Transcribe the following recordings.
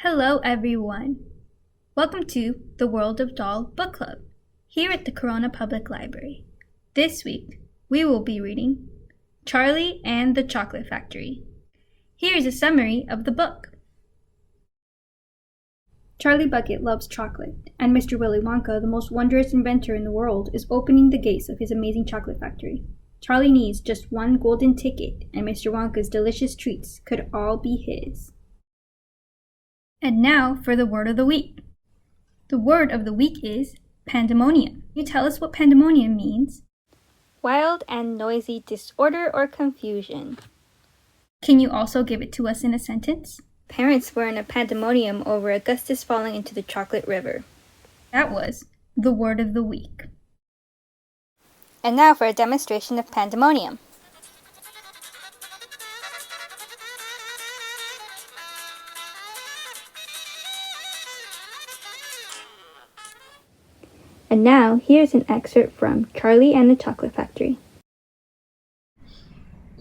Hello, everyone. Welcome to the World of Dahl Book Club here at the Corona Public Library. This week, we will be reading Charlie and the Chocolate Factory. Here is a summary of the book. Charlie Bucket loves chocolate, and Mr. Willy Wonka, the most wondrous inventor in the world, is opening the gates of his amazing chocolate factory. Charlie needs just one golden ticket, and Mr. Wonka's delicious treats could all be his. And now for the word of the week. The word of the week is pandemonium. Can you tell us what pandemonium means? Wild and noisy disorder or confusion. Can you also give it to us in a sentence? Parents were in a pandemonium over Augustus falling into the chocolate river. That was the word of the week. And now for a demonstration of pandemonium. And now, here's an excerpt from Charlie and the Chocolate Factory.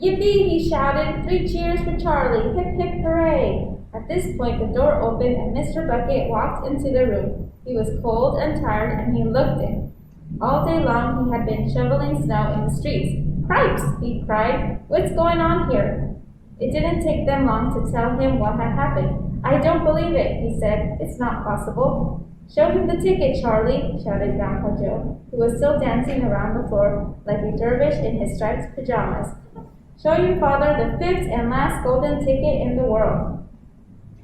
Yippee, he shouted. 3 cheers for Charlie. Hip, hip, hooray. At this point, the door opened and Mr. Bucket walked into the room. He was cold and tired and he looked it. All day long, he had been shoveling snow in the streets. Cripes, he cried. What's going on here? It didn't take them long to tell him what had happened. I don't believe it, he said. It's not possible. Show him the ticket, Charlie, shouted Grandpa Joe, who was still dancing around the floor like a dervish in his striped pajamas. Show your father the 5th and last golden ticket in the world.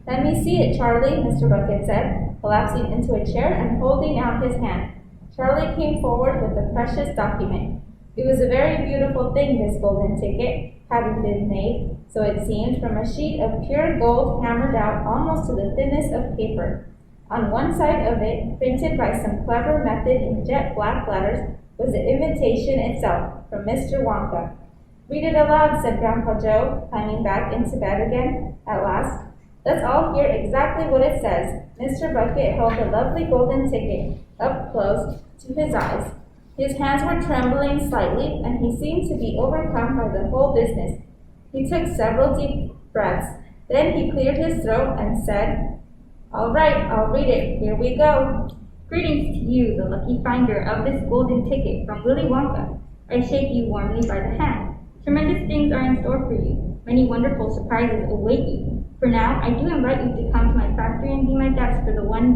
Let me see it, Charlie, Mr. Bucket said, collapsing into a chair and holding out his hand. Charlie came forward with the precious document. It was a very beautiful thing, this golden ticket, having been made, so it seemed, from a sheet of pure gold hammered out almost to the thinness of paper. On one side of it, printed by some clever method in jet black letters, was the invitation itself from Mr. Wonka. Read it aloud, said Grandpa Joe, climbing back into bed again, at last. Let's all hear exactly what it says. Mr. Bucket held the lovely golden ticket up close to his eyes. His hands were trembling slightly, and he seemed to be overcome by the whole business. He took several deep breaths. Then he cleared his throat and said, all right, I'll read it. Here we go. Greetings to you, the lucky finder of this golden ticket from Willy Wonka. I shake you warmly by the hand. Tremendous things are in store for you. Many wonderful surprises await you. For now, I do invite you to come to my factory and be my guest for the one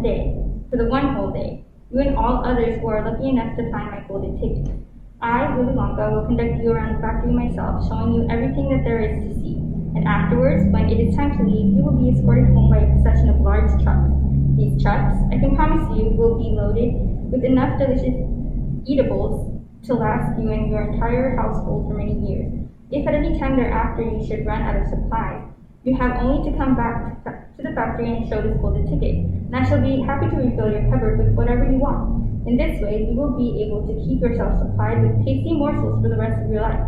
whole day. You and all others who are lucky enough to find my golden ticket. I, Willy Wonka, will conduct you around the factory myself, showing you everything that there is to see. And afterwards, when it is time to leave, you will be escorted home by a procession of large trucks. These trucks, I can promise you, will be loaded with enough delicious eatables to last you and your entire household for many years. If at any time thereafter you should run out of supplies, you have only to come back to the factory and show this golden ticket, and I shall be happy to refill your cupboard with whatever you want. In this way, you will be able to keep yourself supplied with tasty morsels for the rest of your life.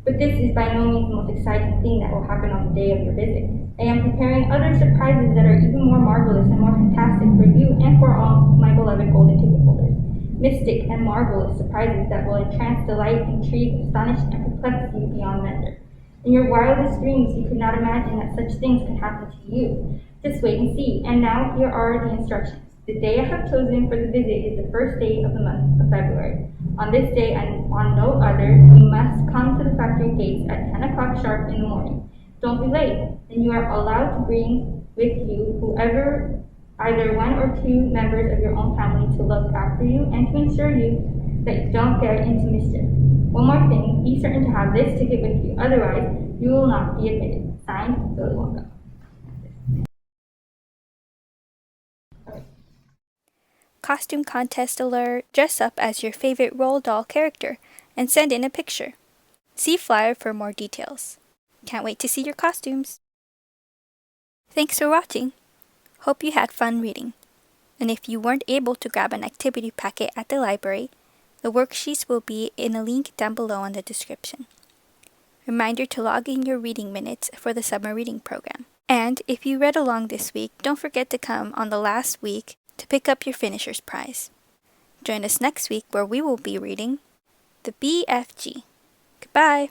But this is by no means the most exciting thing that will happen on the day of your visit. I am preparing other surprises that are even more marvelous and more fantastic for you and for all my beloved golden ticket holders. Mystic and marvelous surprises that will entrance, delight, intrigue, astonish, and perplex you beyond measure. In your wildest dreams, you could not imagine that such things could happen to you. Just wait and see. And now here are the instructions. The day I have chosen for the visit is the first day of the month of February. On this day and on no other, you must come to the factory gates at 10 o'clock sharp in the morning. Don't be late, and you are allowed to bring with you whoever, either 1 or 2 members of your own family to look after you and to ensure you that you don't get into mischief. One more thing, be certain to have this ticket with you, otherwise you will not be admitted. Signed, Willy Wonka. Costume contest alert. Dress up as your favorite Roald Dahl character and send in a picture. See flyer for more details. Can't wait to see your costumes. Thanks for watching. Hope you had fun reading. And if you weren't able to grab an activity packet at the library, the worksheets will be in a link down below in the description. Reminder to log in your reading minutes for the summer reading program. And if you read along this week, don't forget to come on the last week to pick up your finisher's prize. Join us next week where we will be reading The BFG. Goodbye!